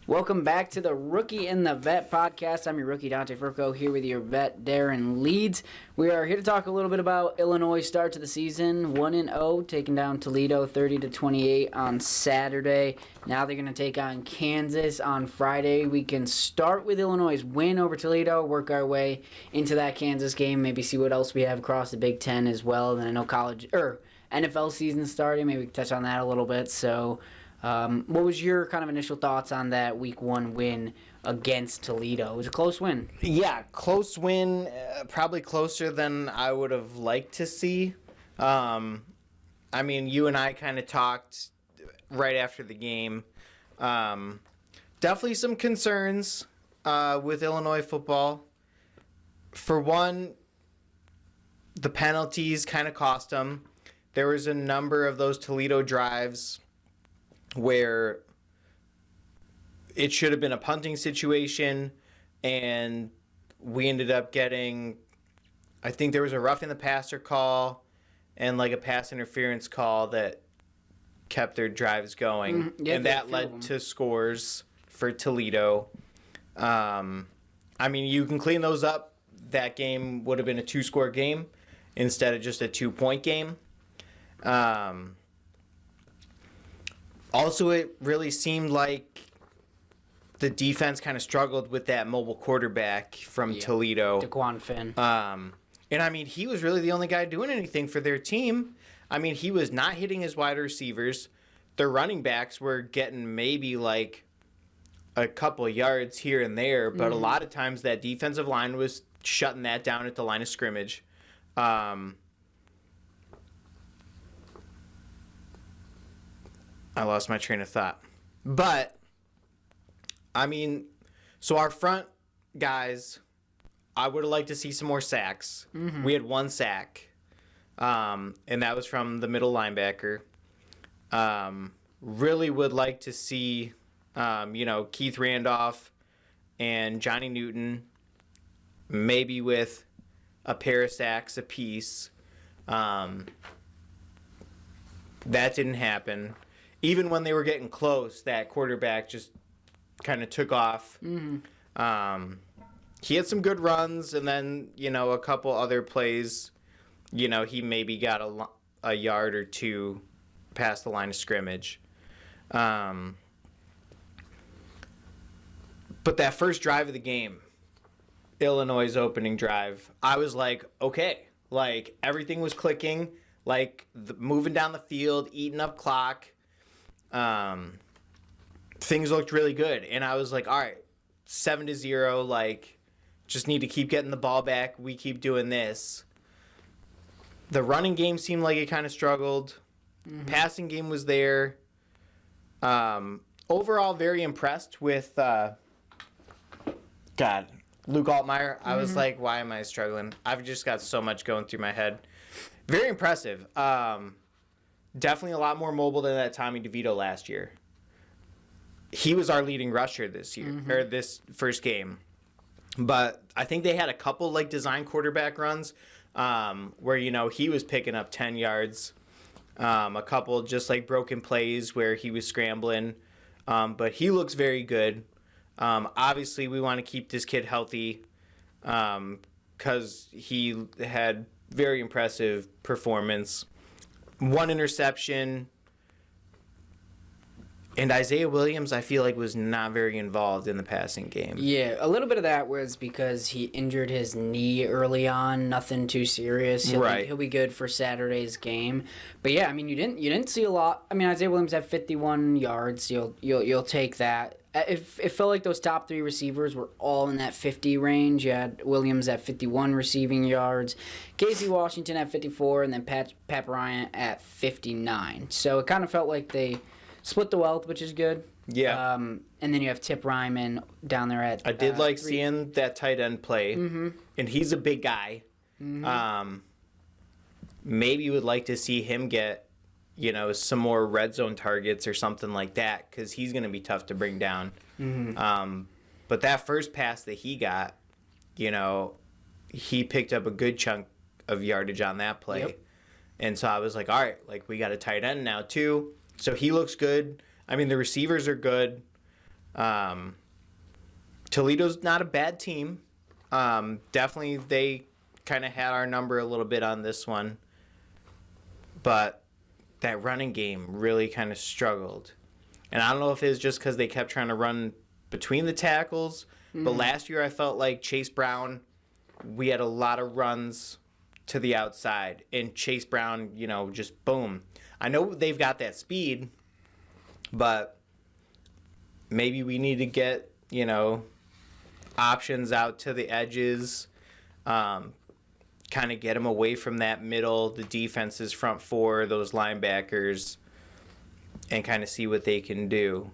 Welcome back to the Rookie and the Vet podcast. I'm your rookie, Dante Furco, here with your vet, Darren Leeds. We are here to talk a little bit about Illinois' start to the season, 1-0, taking down Toledo 30-28 on Saturday. Now they're going to take on Kansas on Friday. We can start with Illinois' win over Toledo, work our way into that Kansas game, maybe see what else we have across the Big Ten as well. And then I know NFL season starting. Maybe we can touch on that a little bit. So, what was your kind of initial thoughts on that Week 1 win against Toledo? It was a close win. Yeah, close win, probably closer than I would have liked to see. I mean, you and I kind of talked right after the game. Definitely some concerns with Illinois football. For one, the penalties kind of cost them. There was a number of those Toledo drives where it should have been a punting situation, and we ended up getting, I think there was a roughing the passer call and like a pass interference call that kept their drives going, and that led to scores for Toledo. I mean, you can clean those up. That game would have been a 2-score game instead of just a 2-point game. Also, it really seemed like the defense kind of struggled with that mobile quarterback from Toledo. DeQuan Finn. And, I mean, he was really the only guy doing anything for their team. I mean, he was not hitting his wide receivers. Their running backs were getting maybe like a couple yards here and there, but a lot of times that defensive line was shutting that down at the line of scrimmage. I lost my train of thought. But, I mean, so our front guys, I would have liked to see some more sacks. We had 1 sack, and that was from the middle linebacker. Really would like to see, Keith Randolph and Johnny Newton, maybe with a pair of sacks apiece. That didn't happen. Even when they were getting close, that quarterback just kind of took off. He had some good runs, and then, a couple other plays, he maybe got a yard or two past the line of scrimmage. But that first drive of the game, Illinois' opening drive, I was like, okay. Like, everything was clicking, like, moving down the field, eating up clock. Things looked really good, and I was like, all right, 7-0, like, just need to keep getting the ball back. We keep doing this. The running game seemed like it kind of struggled. Passing game was there. Overall, very impressed with, Luke Altmaier. I was like, why am I struggling? I've just got so much going through my head. Very impressive. Definitely a lot more mobile than that Tommy DeVito last year. He was our leading rusher this year, or this first game. But I think they had a couple like design quarterback runs where, he was picking up 10 yards. A couple just like broken plays where he was scrambling. But he looks very good. Obviously, we want to keep this kid healthy because he had very impressive performance. 1 interception, and Isaiah Williams, I feel like, was not very involved in the passing game. Yeah, a little bit of that was because he injured his knee early on. Nothing too serious. He'll be good for Saturday's game. But yeah, I mean, you didn't see a lot. I mean, Isaiah Williams had 51 yards. You'll take that. It felt like those top 3 receivers were all in that 50 range. You had Williams at 51 receiving yards, Casey Washington at 54, and then Pat Bryant at 59. So it kind of felt like they split the wealth, which is good. Yeah. And then you have Tip Ryman down there at I did like 3. Seeing that tight end play, and he's a big guy. Maybe you would like to see him get some more red zone targets or something like that, because he's going to be tough to bring down. But that first pass that he got, he picked up a good chunk of yardage on that play. And so I was like, all right, like, we got a tight end now too. So he looks good. I mean, the receivers are good. Toledo's not a bad team. Definitely they kind of had our number a little bit on this one. But that running game really kind of struggled. And I don't know if it was just because they kept trying to run between the tackles. But last year I felt like Chase Brown, we had a lot of runs to the outside. And Chase Brown, just boom. I know they've got that speed, but maybe we need to get, options out to the edges, kind of get them away from that middle, the defense's front four, those linebackers, and kind of see what they can do.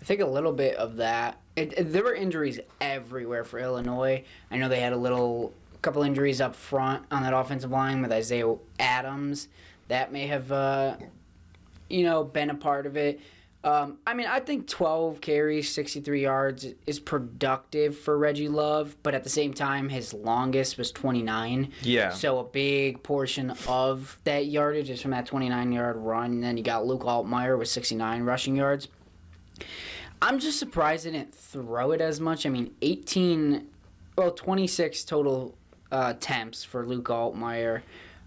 I think a little bit of that. There were injuries everywhere for Illinois. I know they had a couple injuries up front on that offensive line with Isaiah Adams. That may have, been a part of it. I think 12 carries, 63 yards is productive for Reggie Love, but at the same time, his longest was 29. Yeah. So a big portion of that yardage is from that 29-yard run. And then you got Luke Altmaier with 69 rushing yards. I'm just surprised they didn't throw it as much. 26 total attempts for Luke Altmaier.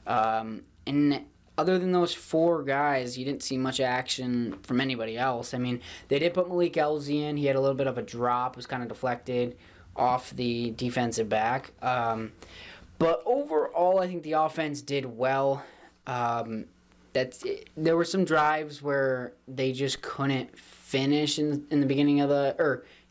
And other than those four guys, you didn't see much action from anybody else. They did put Malik Elzy in. He had a little bit of a drop, was kind of deflected off the defensive back. But overall, I think the offense did well. There were some drives where they just couldn't finish in the beginning of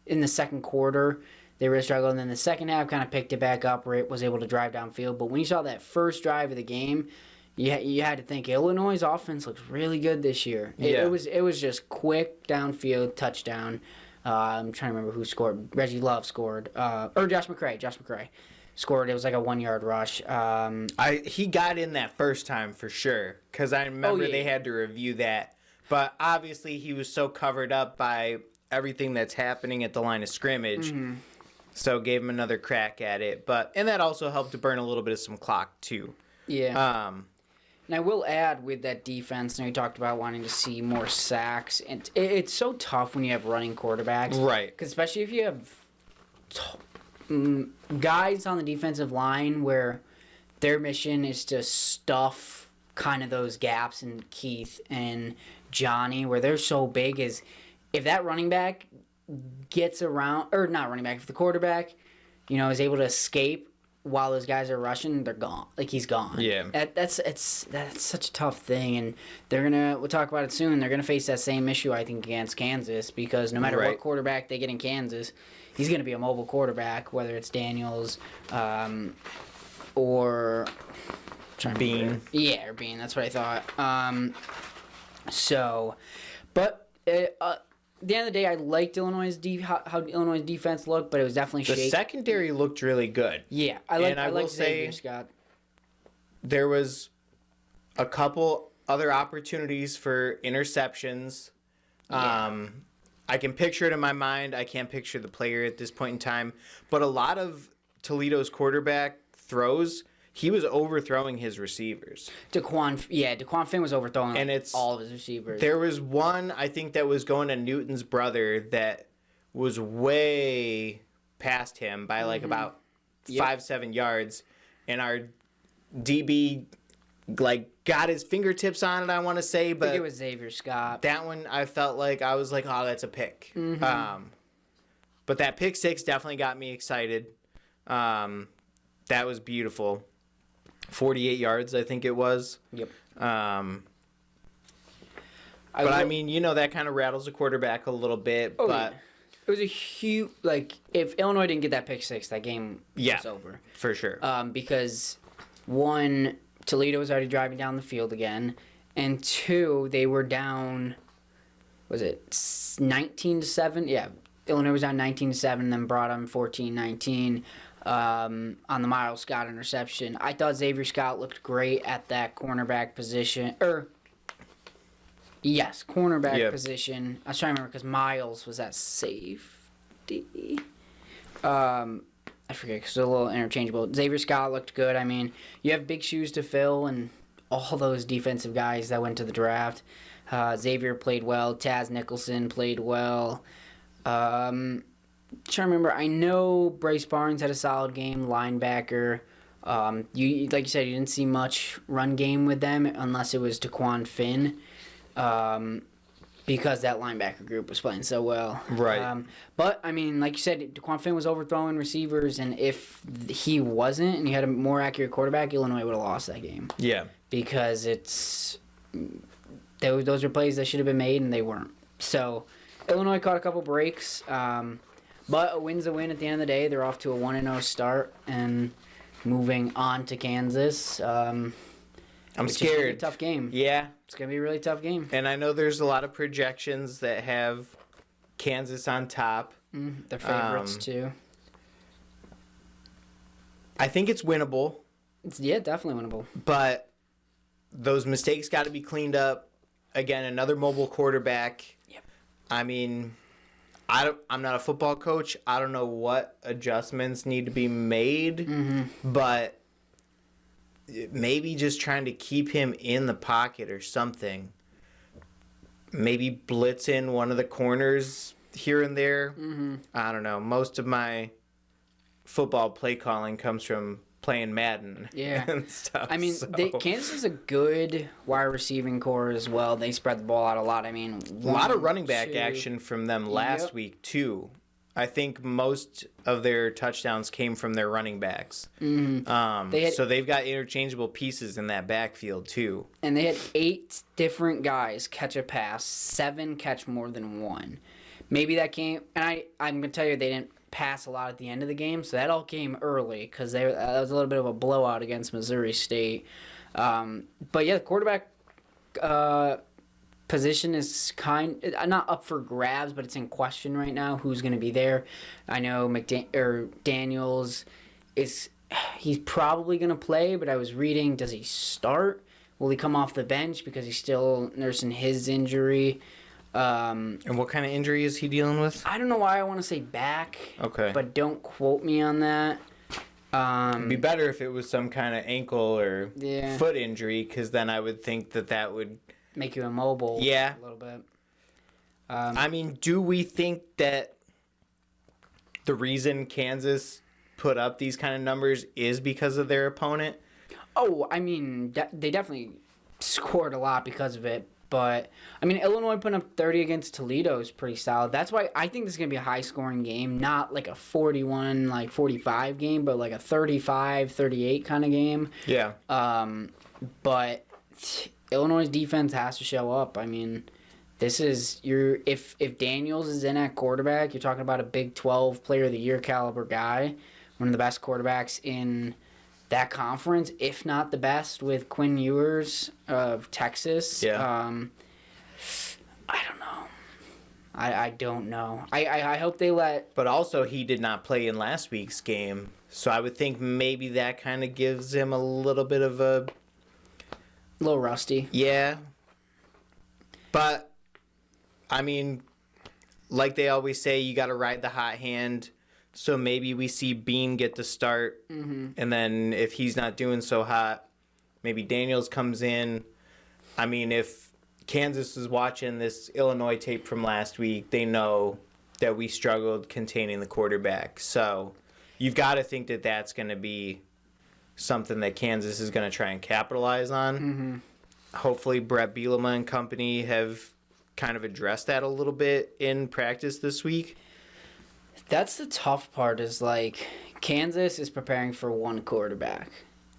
in the second quarter. They really struggled, and then the second half kind of picked it back up where it was able to drive downfield. But when you saw that first drive of the game, you had to think Illinois' offense looks really good this year. It was just quick downfield touchdown. I'm trying to remember who scored. Reggie Love scored, or Josh McCray scored. It was like a 1-yard rush. He got in that first time for sure because I remember they had to review that. But obviously he was so covered up by everything that's happening at the line of scrimmage. Mm-hmm. So gave him another crack at it. And that also helped to burn a little bit of some clock too. Yeah. And I will add with that defense, you talked about wanting to see more sacks. And it's so tough when you have running quarterbacks. Right. Because especially if you have guys on the defensive line where their mission is to stuff kind of those gaps in Keith and Johnny, where they're so big, is if that running back gets around, or not running back, if the quarterback, is able to escape while those guys are rushing, they're gone. Like, he's gone. Yeah. That's such a tough thing, and we'll talk about it soon, they're gonna face that same issue, I think, against Kansas, because no matter what quarterback they get in Kansas, he's gonna be a mobile quarterback, whether it's Daniels, or Bean. Yeah, or Bean, that's what I thought. At the end of the day, I liked how Illinois' defense looked, but it was definitely shaky. The secondary looked really good. Yeah, I liked Xavier Scott. There was a couple other opportunities for interceptions. Yeah. I can picture it in my mind. I can't picture the player at this point in time. But a lot of Toledo's quarterback throws, he was overthrowing his receivers. DeQuan Finn was overthrowing all of his receivers. There was one, I think, that was going to Newton's brother that was way past him by about 5-7 yards. And our DB got his fingertips on it, I want to say. But I think it was Xavier Scott. That one, I felt like, I was like, oh, that's a pick. Mm-hmm. But that pick six definitely got me excited. That was beautiful. 48 yards, I think it was. Yep. That kind of rattles a quarterback a little bit. Oh, but yeah. It was a huge, if Illinois didn't get that pick six, that game was over. For sure. Because, one, Toledo was already driving down the field again, and two, they were down, was it 19-7? Yeah, Illinois was down 19-7, then brought them 14-19. On the Miles Scott interception. I thought Xavier Scott looked great at that cornerback position. Cornerback position. I was trying to remember because Miles was at safety. I forget because they're a little interchangeable. Xavier Scott looked good. You have big shoes to fill, and all those defensive guys that went to the draft. Xavier played well. Taz Nicholson played well. Trying to remember. I know Bryce Barnes had a solid game, linebacker. You like you said, you didn't see much run game with them unless it was Daquan Finn, because that linebacker group was playing so well. Right. But I mean, like you said, Daquan Finn was overthrowing receivers, and if he wasn't, and you had a more accurate quarterback, Illinois would have lost that game. Yeah. Because those are plays that should have been made, and they weren't. So Illinois caught a couple breaks, but a win's a win at the end of the day. They're off to a 1-0 start and moving on to Kansas. I'm scared. Tough game. Yeah. It's going to be a really tough game. And I know there's a lot of projections that have Kansas on top. They're favorites, too. I think it's winnable. Yeah, definitely winnable. But those mistakes got to be cleaned up. Again, another mobile quarterback. Yep. I mean, I'm not a football coach. I don't know what adjustments need to be made. But maybe just trying to keep him in the pocket or something. Maybe blitz in one of the corners here and there. I don't know. Most of my football play calling comes from playing Madden and stuff. I mean, Kansas is a good wide receiving core as well. They spread the ball out a lot. I mean, a lot of running back action from them last week, too. I think most of their touchdowns came from their running backs. So they've got interchangeable pieces in that backfield, too. And they had 8 different guys catch a pass, 7 catch more than 1. Maybe that came, and I'm going to tell you, they didn't pass a lot at the end of the game, so that all came early because that was a little bit of a blowout against Missouri State. But yeah, the quarterback position is not up for grabs, but it's in question right now. Who's going to be there? I know Daniels he's probably going to play, but I was reading, does he start? Will he come off the bench because he's still nursing his injury? And what kind of injury is he dealing with? I don't know why I want to say back. Okay. But don't quote me on that. It'd be better if it was some kind of ankle or foot injury, because then I would think that would make you immobile. Yeah. A little bit. I mean, do we think that the reason Kansas put up these kind of numbers is because of their opponent? Oh, I mean, they definitely scored a lot because of it. But, I mean, Illinois putting up 30 against Toledo is pretty solid. That's why I think this is going to be a high-scoring game. Not like a 41, 45 game, but like a 35, 38 kind of game. Yeah. But Illinois' defense has to show up. I mean, if Daniels is in at quarterback, you're talking about a Big 12 Player of the Year caliber guy, one of the best quarterbacks in that conference, if not the best, with Quinn Ewers of Texas. Yeah. I don't know. I don't know. I hope they let... But also, he did not play in last week's game, so I would think maybe that kind of gives him a little bit of a... little rusty. Yeah. But, I mean, like they always say, you got to ride the hot hand. So maybe we see Bean get the start, and then if he's not doing so hot, maybe Daniels comes in. I mean, if Kansas is watching this Illinois tape from last week, they know that we struggled containing the quarterback. So you've got to think that that's going to be something that Kansas is going to try and capitalize on. Hopefully Brett Bielema and company have kind of addressed that a little bit in practice this week. That's the tough part, is like Kansas is preparing for one quarterback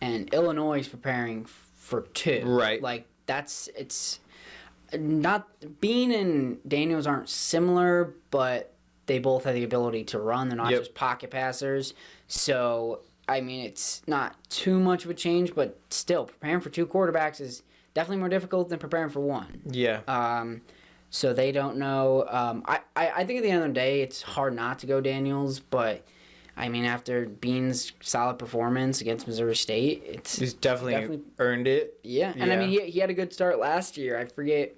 and Illinois is preparing for 2. Right. Like it's not, Bean and Daniels aren't similar, but they both have the ability to run. They're not just pocket passers. So, I mean, it's not too much of a change, but still preparing for 2 quarterbacks is definitely more difficult than preparing for 1. Yeah. So they don't know. I think at the end of the day, it's hard not to go Daniels, but I mean, after Bean's solid performance against Missouri State, he's definitely earned it. Yeah, and I mean, he had a good start last year. I forget.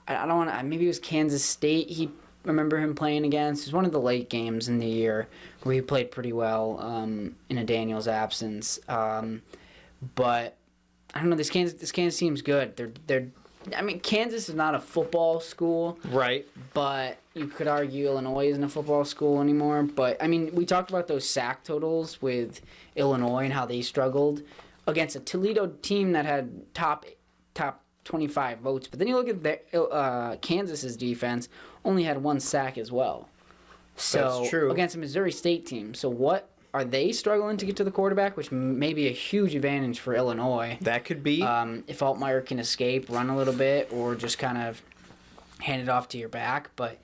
I don't want to. Maybe it was Kansas State. Remember him playing against. It was one of the late games in the year where he played pretty well in a Daniels absence. But I don't know. This Kansas team's good. They're I mean, Kansas is not a football school, Right. but you could argue Illinois isn't a football school anymore. But, I mean, we talked about those sack totals with Illinois and how they struggled against a Toledo team that had top 25 votes. But then you look at Kansas's defense, only had 1 sack as well. So, That's true. Against a Missouri State team. So what, are they struggling to get to the quarterback, which may be a huge advantage for Illinois? That could be. If Altmaier can escape, run a little bit, or just kind of hand it off to your back. But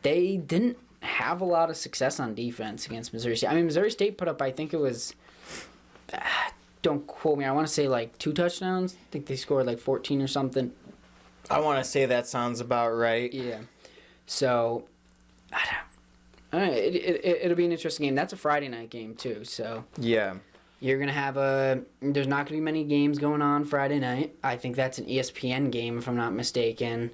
they didn't have a lot of success on defense against Missouri State. I mean, Missouri State put up, I think it was, don't quote me, I want to say like 2 touchdowns. I think they scored like 14 or something. I want to say that sounds about right. Yeah. So, I don't know, it'll be an interesting game. That's a Friday night game, too. So, Yeah. you're going to have there's not going to be many games going on Friday night. I think that's an ESPN game, if I'm not mistaken.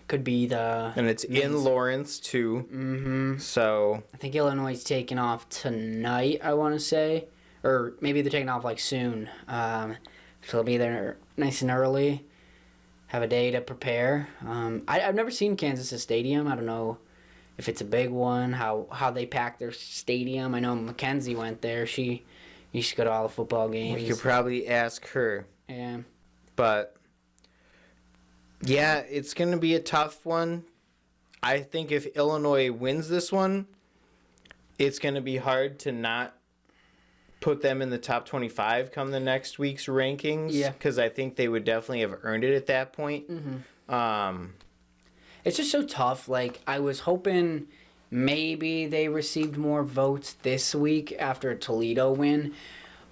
Could be the... And it's in Lawrence, too. Mm-hmm. So... I think Illinois is taking off tonight, I want to say. Or maybe they're taking off, like, soon. So they'll be there nice and early. Have a day to prepare. I've never seen Kansas' stadium. I don't know if it's a big one, how they pack their stadium. I know Mackenzie went there. She used to go to all the football games. We could probably ask her. Yeah. But... Yeah, it's going to be a tough one. I think if Illinois wins this one, it's going to be hard to not put them in the top 25 come the next week's rankings. Yeah. Because I think they would definitely have earned it at that point. Mm-hmm. It's just so tough. Like, I was hoping maybe they received more votes this week after a Toledo win.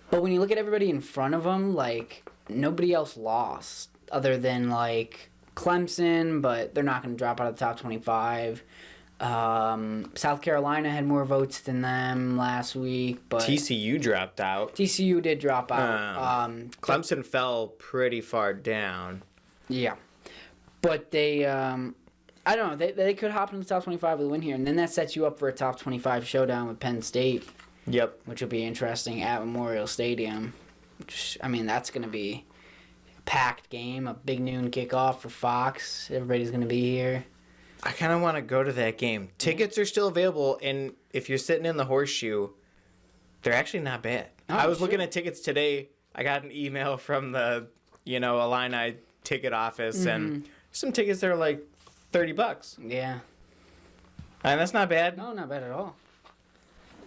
But when you look at everybody in front of them, like, nobody else lost other than, like, Clemson, but they're not going to drop out of the top 25. South Carolina had more votes than them last week, but TCU dropped out. TCU did drop out. Clemson fell pretty far down. Yeah, but they, I don't know, they could hop into the top 25 with a win here, and then that sets you up for a top 25 showdown with Penn State. Yep. Which will be interesting at Memorial Stadium. Which, I mean, that's going to be packed game, a big noon kickoff for Fox. Everybody's going to be here. I kind of want to go to that game. Tickets are still available, and if you're sitting in the Horseshoe, they're actually not bad. Oh, I was looking at tickets today. I got an email from the, Illini ticket office, and some tickets that are like $30. Yeah. And that's not bad. No, not bad at all.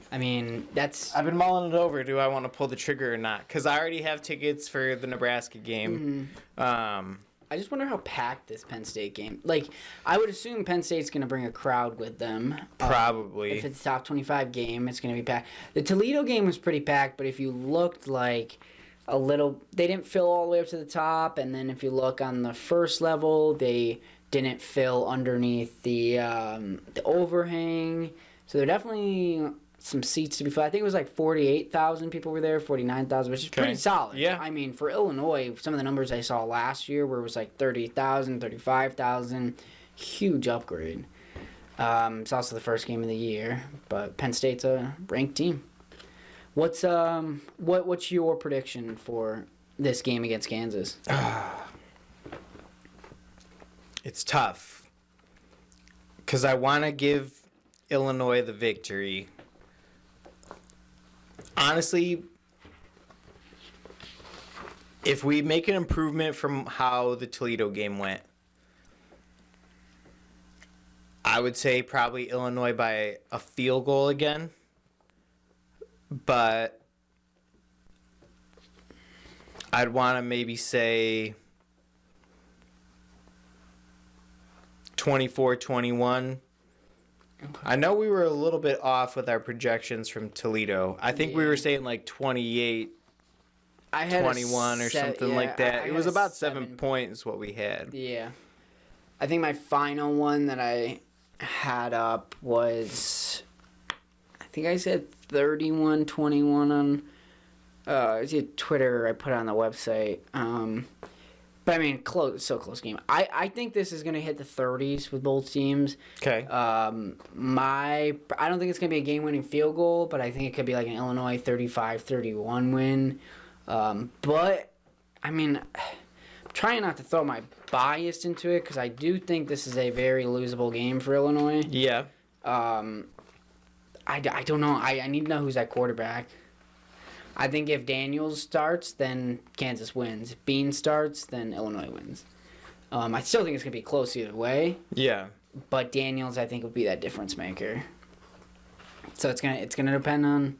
I mean, that's... I've been mulling it over. Do I want to pull the trigger or not? Because I already have tickets for the Nebraska game. I just wonder how packed this Penn State game... Like, I would assume Penn State's going to bring a crowd with them. Probably. If it's a top 25 game, it's going to be packed. The Toledo game was pretty packed, but if you looked like a little... They didn't fill all the way up to the top, and then if you look on the first level, they didn't fill underneath the overhang. So they're definitely... some seats to be filled. I think it was like 48,000 people were there, 49,000, which is pretty solid. Yeah. I mean, for Illinois, some of the numbers I saw last year where it was like 30,000, 35,000, huge upgrade. It's also the first game of the year, but Penn State's a ranked team. What's your prediction for this game against Kansas? It's tough because I want to give Illinois the victory. Honestly, if we make an improvement from how the Toledo game went, I would say probably Illinois by a field goal again. But I'd want to maybe say 24-21. Okay. I know we were a little bit off with our projections from Toledo. I think we were saying like 28, I had 21 or something like that. It was about 7 points what we had. Yeah. I think my final one that I had up was, I think I said 31-21 on it's a Twitter I put on the website. But I mean, so close game. I think this is going to hit the 30s with both teams. Okay. I don't think it's going to be a game-winning field goal, but I think it could be like an Illinois 35-31 win. But I mean, trying not to throw my bias into it because I do think this is a very losable game for Illinois. Yeah. I don't know. I need to know who's at quarterback. I think if Daniels starts, then Kansas wins. If Bean starts, then Illinois wins. I still think it's going to be close either way. Yeah. But Daniels, I think, will be that difference maker. So it's gonna depend on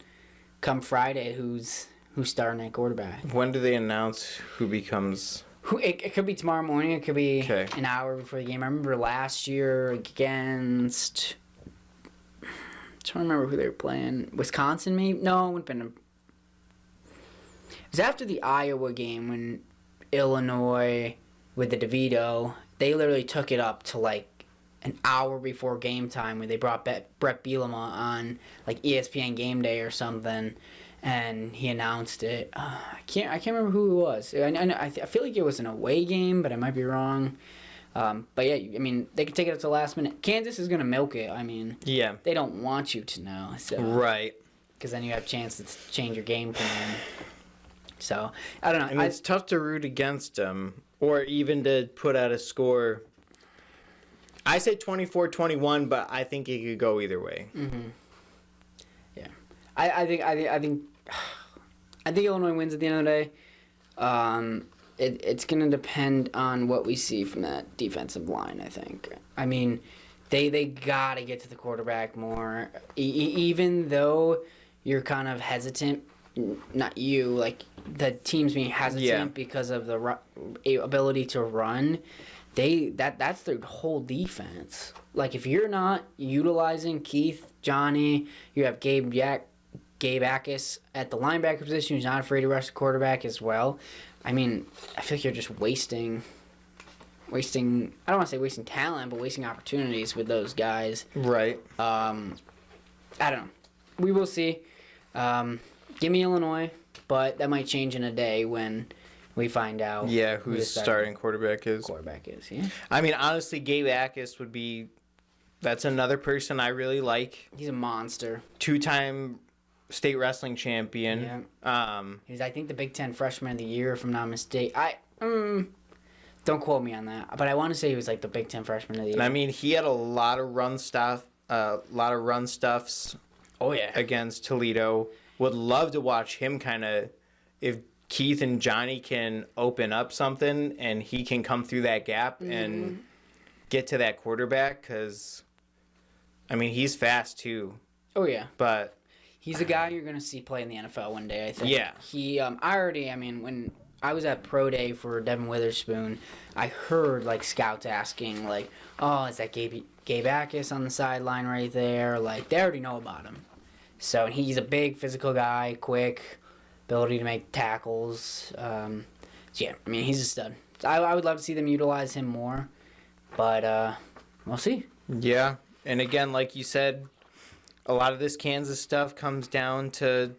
come Friday who's starting at quarterback. When do they announce who becomes? It could be tomorrow morning. It could be Okay. an hour before the game. I remember last year against. I'm trying to remember who they were playing. Wisconsin, maybe? No, it would have been. It was after the Iowa game when Illinois with the DeVito, they literally took it up to like an hour before game time when they brought Brett Bielema on like ESPN Game Day or something, and he announced it. I can't remember who it was. I feel like it was an away game, but I might be wrong. But yeah, I mean, they could take it up to the last minute. Kansas is gonna milk it. I mean, Yeah. they don't want you to know, so Right. because then you have a chance to change your game plan. So I don't know. And it's tough to root against them or even to put out a score. I say 24-21, but I think it could go either way. Yeah, I think Illinois wins at the end of the day. It's gonna depend on what we see from that defensive line. I think. I mean, they gotta get to the quarterback more, even though you're kind of hesitant. Not you, like the team's being hesitant because of the ability to run. That's their whole defense. Like if you're not utilizing Keith, Johnny, you have Gabe Akis at the linebacker position who's not afraid to rush the quarterback as well. I mean, I feel like you're just wasting I don't want to say wasting talent, but wasting opportunities with those guys. Right. I don't know. We will see. Give me Illinois, but that might change in a day when we find out. Yeah, who who the starting quarterback is. Quarterback is, yeah. I mean, honestly, Gabe Akis would be. That's another person I really like. He's a monster. 2-time state wrestling champion. Yeah. He's, I think, the Big Ten Freshman of the Year, if I'm not mistaken. Don't quote me on that, but I want to say he was like the Big Ten Freshman of the Year. And I mean, he had a lot of run stuffs. Oh yeah. Against Toledo. Would love to watch him kind of, if Keith and Johnny can open up something and he can come through that gap and get to that quarterback, because, I mean, he's fast too. Oh yeah. But he's a guy you're gonna see play in the NFL one day, I think. Yeah. He, when I was at Pro Day for Devin Witherspoon, I heard like scouts asking like, "Oh, is that Gabe Akis on the sideline right there?" Like they already know about him. So he's a big physical guy, quick, ability to make tackles. So yeah, I mean he's a stud. I would love to see them utilize him more, but we'll see. yeah, and again, like you said, a lot of this Kansas stuff comes down to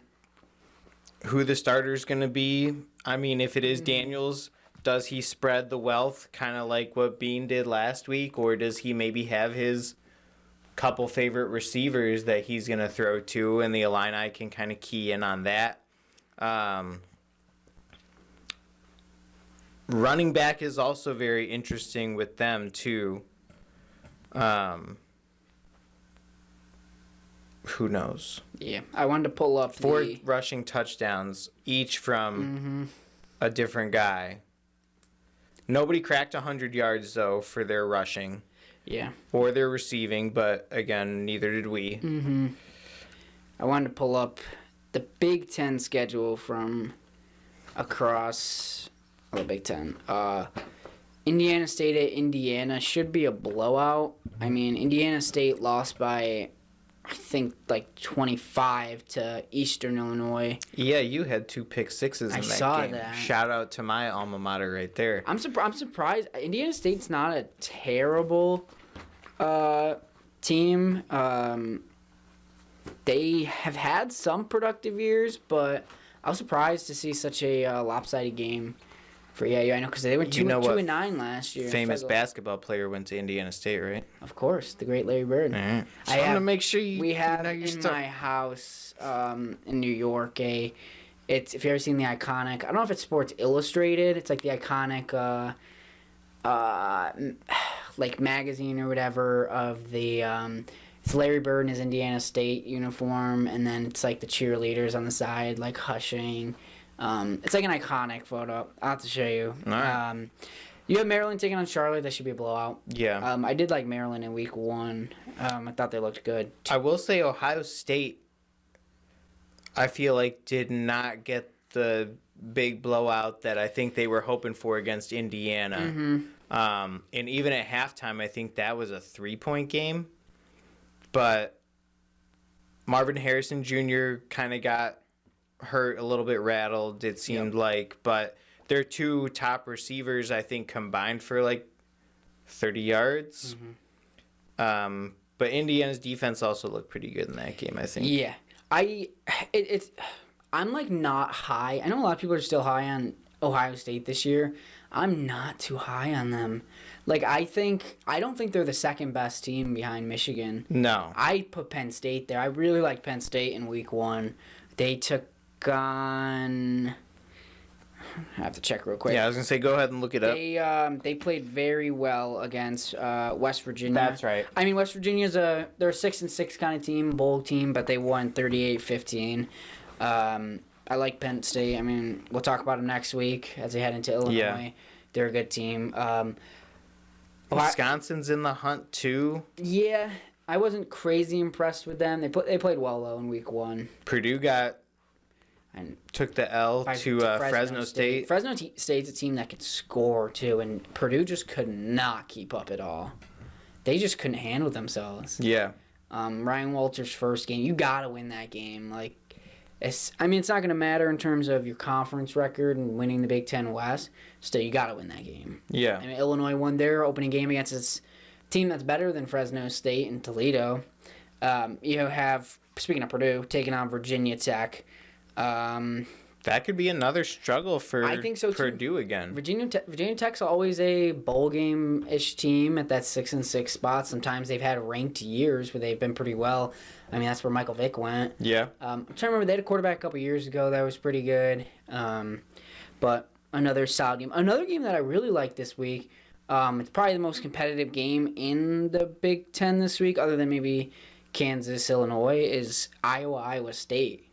who the starter's going to be. I mean, if it is Daniels, does he spread the wealth, kind of like what Bean did last week, or does he maybe have his couple favorite receivers that he's going to throw to, and the Illini can kind of key in on that. Running back is also very interesting with them too. Who knows? Yeah, I wanted to pull up 4 rushing touchdowns, each from a different guy. Nobody cracked 100 yards though for their rushing. Yeah. Or their receiving, but again, neither did we. I wanted to pull up the Big Ten schedule from across the Big Ten. Indiana State at Indiana should be a blowout. I mean, Indiana State lost by, I think, like 25 to Eastern Illinois. Yeah, you had 2 pick sixes in that saw game. that. Shout out to my alma mater right there. I'm surprised. Indiana State's not a terrible team. They have had some productive years, but I was surprised to see such a lopsided game for EIU. I know because they went 2-9 last year. Famous basketball player went to Indiana State, right? Of course, the great Larry Bird. Just want to make sure you We have know your in stuff. my house in New York a It's, if you've ever seen the iconic, I don't know if it's Sports Illustrated. It's like the iconic, like magazine or whatever of the. It's Larry Bird in his Indiana State uniform, and then it's like the cheerleaders on the side, like hushing. It's like an iconic photo. I'll have to show you. All right. You have Maryland taking on Charlotte. That should be a blowout. Yeah. I did like Maryland in week 1. I thought they looked good. I will say Ohio State, I feel like, did not get the big blowout that I think they were hoping for against Indiana. Mm-hmm. And even at halftime, I think that was a 3-point game. But Marvin Harrison Jr. kind of got hurt, a little bit rattled, it seemed like. But their 2 top receivers, I think, combined for like 30 yards. Mm-hmm. But Indiana's defense also looked pretty good in that game, I think. Yeah. I'm like not high. I know a lot of people are still high on Ohio State this year. I'm not too high on them. Like, I don't think they're the second best team behind Michigan. No. I put Penn State there. I really like Penn State in week 1. They took on... I have to check real quick. Yeah, I was going to say, go ahead and look it up. They played very well against West Virginia. That's right. I mean, West Virginia's they're a 6-6 kind of team, bowl team, but they won 38-15. I like Penn State. I mean, we'll talk about them next week as they head into Illinois. Yeah. They're a good team. Wisconsin's in the hunt too. Yeah, I wasn't crazy impressed with them. They played well though in week 1. Purdue took the L to Fresno State. Fresno State's a team that could score too, and Purdue just could not keep up at all. They just couldn't handle themselves. Yeah. Ryan Walters' first game, you gotta win that game. Like, it's not going to matter in terms of your conference record and winning the Big Ten West. Still, you got to win that game. Yeah. I mean, Illinois won their opening game against this team that's better than Fresno State and Toledo. You have, speaking of Purdue, taking on Virginia Tech. That could be another struggle for I think so too. Purdue again. Virginia Tech's always a bowl game-ish team at that 6-6 spot. Sometimes they've had ranked years where they've been pretty well. I mean, that's where Michael Vick went. Yeah. I'm trying to remember, they had a quarterback a couple years ago that was pretty good. But another solid game. Another game that I really liked this week, it's probably the most competitive game in the Big Ten this week, other than maybe Kansas, Illinois, is Iowa State.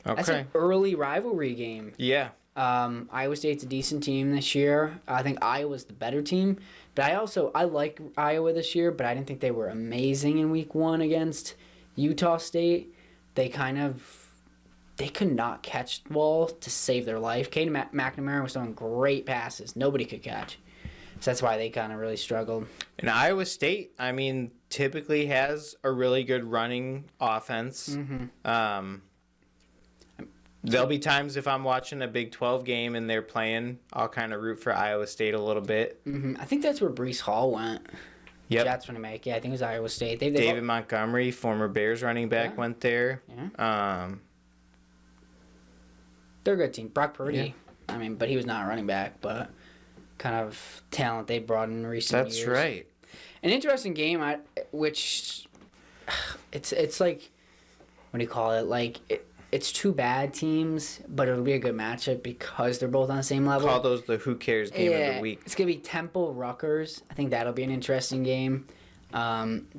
Okay. That's an early rivalry game. Yeah. Iowa State's a decent team this year. I think Iowa's the better team. But I like Iowa this year, but I didn't think they were amazing in week 1 against Utah State. They could not catch the ball to save their life. Caden McNamara was throwing great passes. Nobody could catch. So that's why they kind of really struggled. And Iowa State, I mean, typically has a really good running offense. Mm-hmm. There'll be times if I'm watching a Big 12 game and they're playing, I'll kind of root for Iowa State a little bit. Mm-hmm. I think that's where Breece Hall went. Yep. Jets running back. Yeah, I think it was Iowa State. David Montgomery, former Bears running back, went there. Yeah. They're a good team. Brock Purdy. Yeah. I mean, but he was not a running back, but kind of talent they brought in recent years. That's right. An interesting game, which it's like, what do you call it? Like, it's 2 bad teams, but it'll be a good matchup because they're both on the same level. Call those the who cares game of the week. It's going to be Temple-Rutgers. I think that'll be an interesting game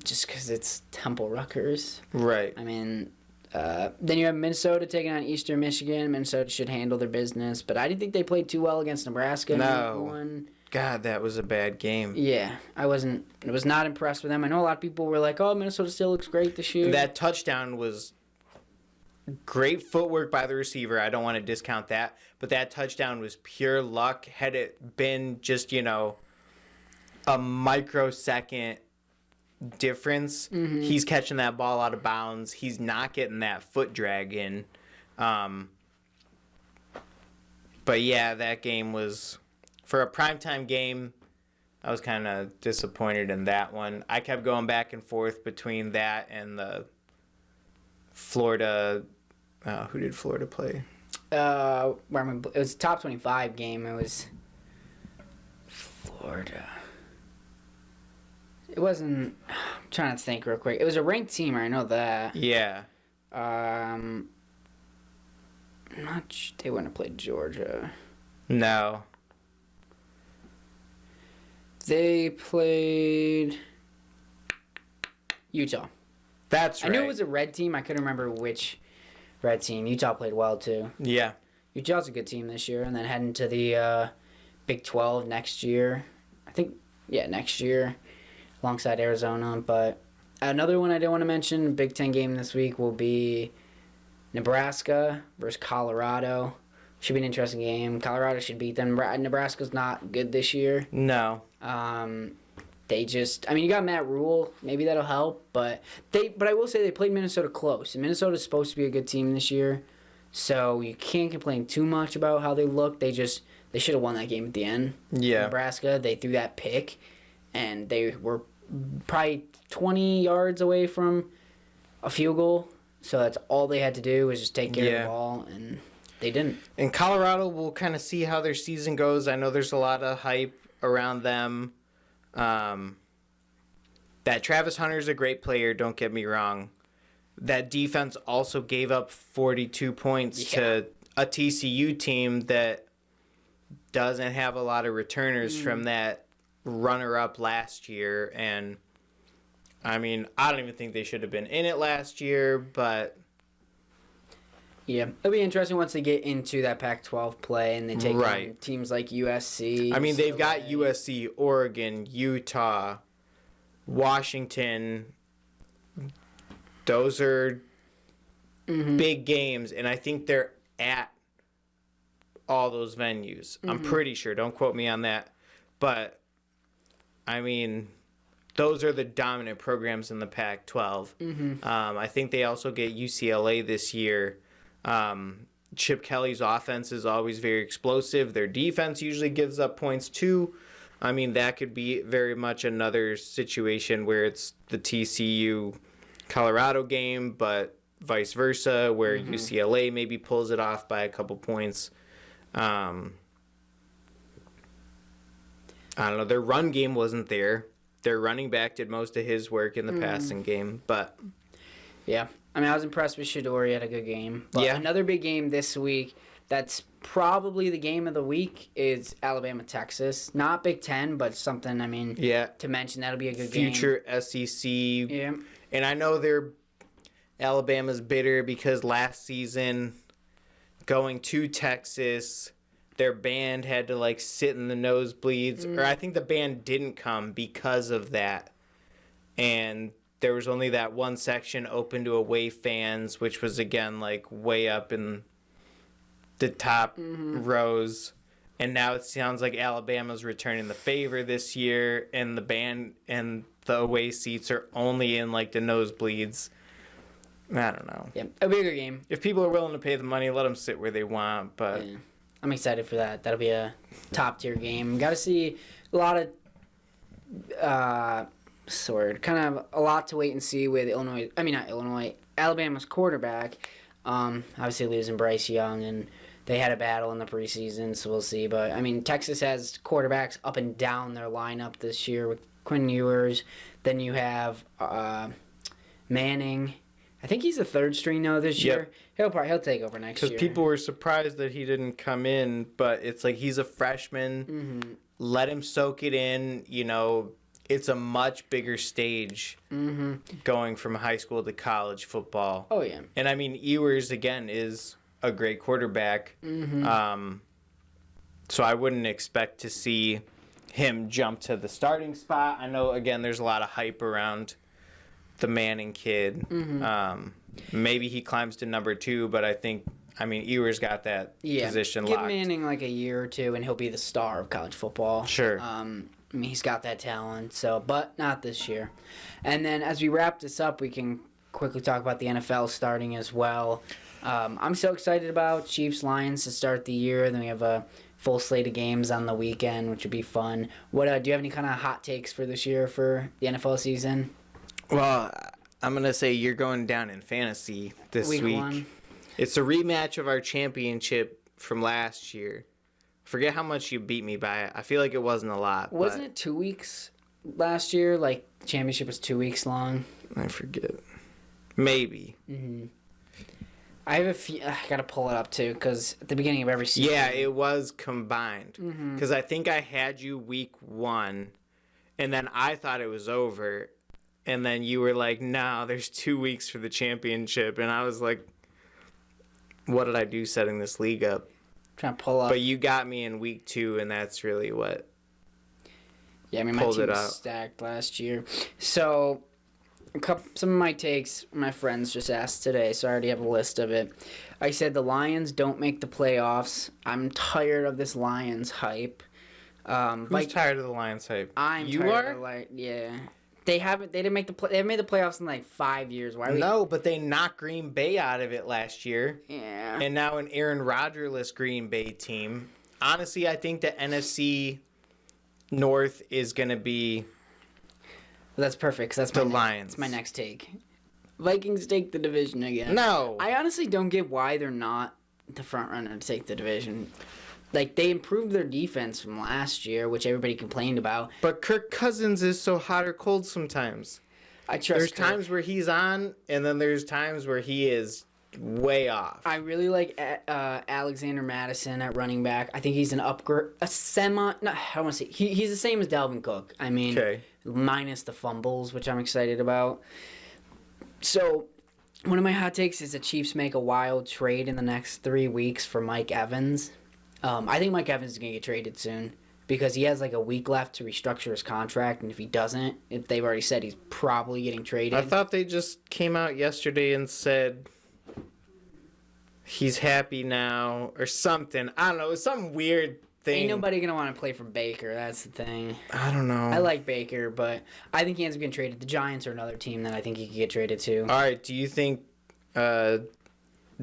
just because it's Temple-Rutgers. Right. I mean, then you have Minnesota taking on Eastern Michigan. Minnesota should handle their business, but I didn't think they played too well against Nebraska. No. God, that was a bad game. Yeah, I was not impressed with them. I know a lot of people were like, oh, Minnesota still looks great this year. That touchdown was great footwork by the receiver. I don't want to discount that. But that touchdown was pure luck. Had it been just, a microsecond difference, he's catching that ball out of bounds. He's not getting that foot drag in. But, yeah, that game was, for a primetime game, I was kind of disappointed in that one. I kept going back and forth between that and the Florida. Who did Florida play? It was a top 25 game. It was Florida. It wasn't. I'm trying to think real quick. It was a ranked team. I know that. Yeah. They wouldn't have played Georgia. No. They played Utah. That's right. I knew it was a red team. I couldn't remember which red team. Utah played well, too. Yeah. Utah's a good team this year, and then heading to the Big 12 next year. I think, next year, alongside Arizona. But another one I did want to mention, Big 10 game this week, will be Nebraska versus Colorado. Should be an interesting game. Colorado should beat them. Nebraska's not good this year. No. You got Matt Rule. Maybe that'll help. But I will say they played Minnesota close. And Minnesota's supposed to be a good team this year. So you can't complain too much about how they look. They should have won that game at the end. Yeah. Nebraska, they threw that pick. And they were probably 20 yards away from a field goal. So that's all they had to do was just take care of the ball. And they didn't. In Colorado, we'll kind of see how their season goes. I know there's a lot of hype around them. That Travis Hunter's a great player, don't get me wrong. That defense also gave up 42 points to a TCU team that doesn't have a lot of returners from that runner-up last year. And, I don't even think they should have been in it last year, but... Yeah, it'll be interesting once they get into that Pac-12 play and they take on teams like USC. They've got USC, Oregon, Utah, Washington. Those are big games, and I think they're at all those venues. I'm pretty sure. Don't quote me on that. But, those are the dominant programs in the Pac-12. I think they also get UCLA this year. Chip Kelly's offense is always very explosive. Their defense usually gives up points too. That could be very much another situation where it's the TCU Colorado game, but vice versa, where UCLA maybe pulls it off by a couple points. I don't know. Their run game wasn't there. Their running back did most of his work in the passing game, but... Yeah. I was impressed with Shador. He had a good game. But another big game this week that's probably the game of the week is Alabama-Texas. Not Big Ten, but something, to mention. That'll be a good game. Future SEC. Yeah. And I know Alabama's bitter because last season, going to Texas, their band had to, sit in the nosebleeds. Or I think the band didn't come because of that. And... there was only that one section open to away fans, which was, again, way up in the top rows. And now it sounds like Alabama's returning the favor this year, and the band and the away seats are only in, the nosebleeds. I don't know. Yeah, a bigger game. If people are willing to pay the money, let them sit where they want, but... Yeah. I'm excited for that. That'll be a top-tier game. Got to see a lot of... kind of a lot to wait and see with Alabama's quarterback. Obviously losing Bryce Young, and they had a battle in the preseason, so we'll see. But, Texas has quarterbacks up and down their lineup this year with Quinn Ewers. Then you have Manning. I think he's a third string, though, this year. He'll take over next year. Because people were surprised that he didn't come in, but it's he's a freshman. Let him soak it in, It's a much bigger stage going from high school to college football. Oh, yeah. And, Ewers, again, is a great quarterback. So I wouldn't expect to see him jump to the starting spot. I know, again, there's a lot of hype around the Manning kid. Maybe he climbs to number 2, but I think, Ewers got that position locked. Give Manning a year or two, and he'll be the star of college football. Sure. He's got that talent, but not this year. And then as we wrap this up, we can quickly talk about the NFL starting as well. I'm so excited about Chiefs-Lions to start the year. Then we have a full slate of games on the weekend, which would be fun. What do you have any kind of hot takes for this year for the NFL season? Well, I'm going to say you're going down in fantasy this week. One. It's a rematch of our championship from last year. Forget how much you beat me by it. I feel like it wasn't a lot. Wasn't it 2 weeks last year? The championship was 2 weeks long. I forget. Maybe. I have a few. I gotta pull it up too, because at the beginning of every season. Yeah, it was combined. Because I think I had you week 1, and then I thought it was over, and then you were like, "No, there's 2 weeks for the championship," and I was like, "What did I do setting this league up?" Trying to pull up. But you got me in week 2, and that's really what. Yeah, I mean, my team was stacked last year. So, some of my takes, my friends just asked today, so I already have a list of it. I said the Lions don't make the playoffs. I'm tired of this Lions hype. Who's tired of the Lions hype? You tired are? Yeah. They didn't make they haven't made the playoffs in like 5 years. Why? No, but they knocked Green Bay out of it last year. Yeah. And now an Aaron Rodgers-less Green Bay team. Honestly, I think the NFC North is going to be... Well, that's perfect, because that's Lions. That's my next take. Vikings take the division again. No. I honestly don't get why they're not the front runner to take the division. Like, they improved their defense from last year, which everybody complained about. But Kirk Cousins is so hot or cold sometimes. I trust There's Kirk. times where he's on, and then there's times where he is way off. I really like Alexander Madison at running back. I think he's an upgrade, a semi. No, I want to say he's the same as Dalvin Cook. I mean, minus the fumbles, which I'm excited about. So, one of my hot takes is the Chiefs make a wild trade in the next 3 weeks for Mike Evans. I think Mike Evans is going to get traded soon because he has like a week left to restructure his contract, and if he doesn't, if they've already said he's probably getting traded. I thought they just came out yesterday and said he's happy now or something. I don't know. It was some weird thing. Ain't nobody going to want to play for Baker. That's the thing. I don't know. I like Baker, but I think he ends up getting traded. The Giants are another team that I think he could get traded to. All right. Do you think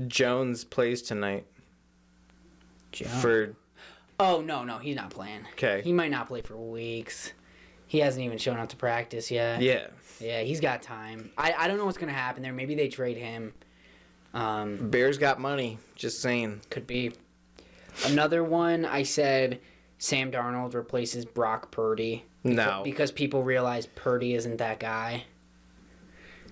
Jones plays tonight? Oh, no, he's not playing. Okay. He might not play for weeks. He hasn't even shown up to practice yet. Yeah. Yeah, he's got time. I don't know what's going to happen there. Maybe they trade him. Bears got money. Just saying. Could be. Another one, I said Sam Darnold replaces Brock Purdy. No. Because people realize Purdy isn't that guy.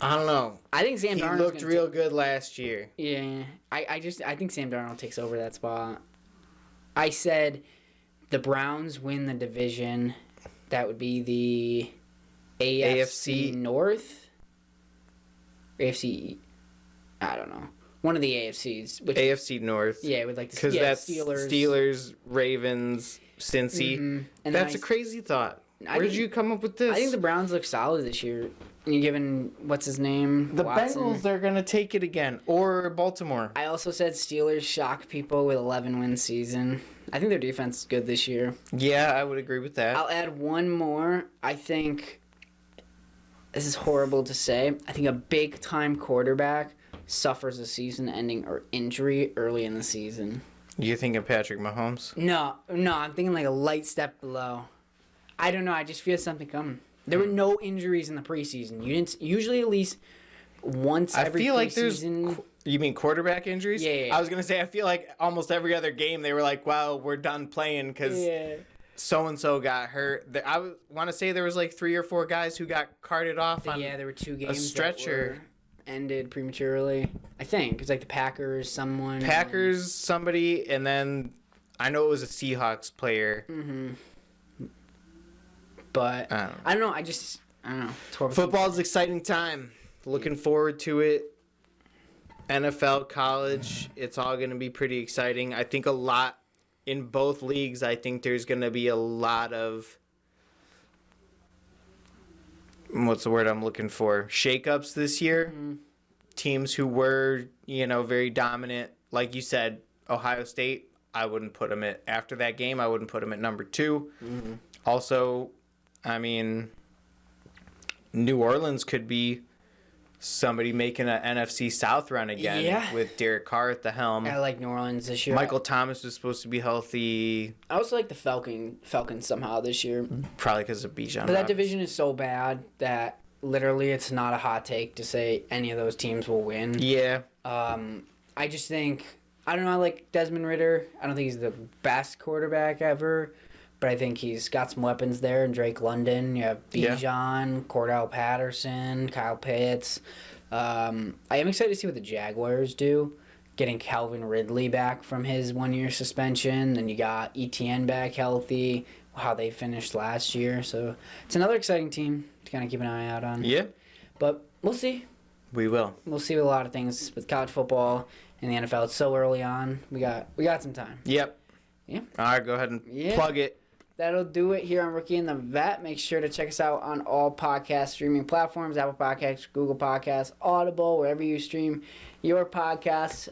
I don't know. I think Sam Darnold looked real good last year. Yeah. I think Sam Darnold takes over that spot. I said the Browns win the division. That would be the AFC North? AFC... I don't know. One of the AFCs. AFC North. Yeah, with like the Because that's Steelers. Steelers, Ravens, Cincy. Mm-hmm. And that's a crazy thought. Where did you come up with this? I think the Browns look solid this year. You given what's his name? The Watson. Bengals are gonna take it again, or Baltimore. I also said Steelers shock people with 11-win season. I think their defense is good this year. Yeah, I would agree with that. I'll add one more. I think this is horrible to say. I think a big time quarterback suffers a season-ending or injury early in the season. You thinking Patrick Mahomes? No, I'm thinking like a light step below. I don't know. I just feel something coming. There were no injuries in the preseason. You didn't usually at least once every preseason. I feel like there's. You mean quarterback injuries? Yeah. I was gonna say I feel like almost every other game they were like, "Well, we're done playing because so and so got hurt." I want to say there was like 3 or 4 guys who got carted off. There were 2 games. A stretcher. That ended prematurely. I think it's like the Packers, somebody, and then I know it was a Seahawks player. Mm-hmm. But I don't know. I don't know. Football's an exciting time. Looking forward to it. NFL, college, it's all going to be pretty exciting. I think a lot in both leagues. I think there's going to be a lot of what's the word I'm looking for? Shakeups this year. Mm-hmm. Teams who were, very dominant, like you said, Ohio State. I wouldn't put them after that game. I wouldn't put them at number 2. Mm-hmm. Also, I mean, New Orleans could be somebody making an NFC South run again with Derek Carr at the helm. I like New Orleans this year. Michael Thomas was supposed to be healthy. I also like the Falcons somehow this year. Probably because of Bijan. But that division is so bad that literally it's not a hot take to say any of those teams will win. Yeah. I just think, I don't know, I like Desmond Ridder. I don't think he's the best quarterback ever. But I think he's got some weapons there. And Drake London, you have Bijan, Cordell Patterson, Kyle Pitts. I am excited to see what the Jaguars do getting Calvin Ridley back from his 1-year suspension. Then you got ETN back healthy, how they finished last year. So it's another exciting team to kind of keep an eye out on. Yeah. But we'll see. We will. We'll see with a lot of things with college football and the NFL. It's so early on. We got some time. Yep. Yeah. All right, go ahead and plug it. That'll do it here on Rookie and the Vet. Make sure to check us out on all podcast streaming platforms, Apple Podcasts, Google Podcasts, Audible, wherever you stream your podcasts,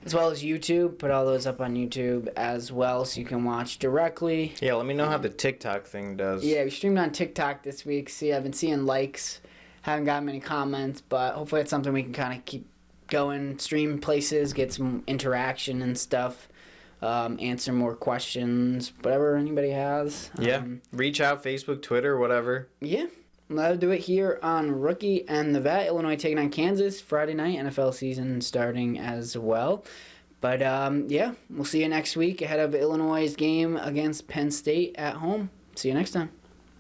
as well as YouTube. Put all those up on YouTube as well so you can watch directly. Yeah, let me know how the TikTok thing does. Yeah, we streamed on TikTok this week. See, I've been seeing likes. Haven't gotten many comments, but hopefully it's something we can kind of keep going, stream places, get some interaction and stuff. Answer more questions, whatever anybody has. Yeah, reach out, Facebook, Twitter, whatever. Yeah, that'll do it here on Rookie and the Vet. Illinois taking on Kansas Friday night, NFL season starting as well. But yeah, we'll see you next week ahead of Illinois' game against Penn State at home. See you next time.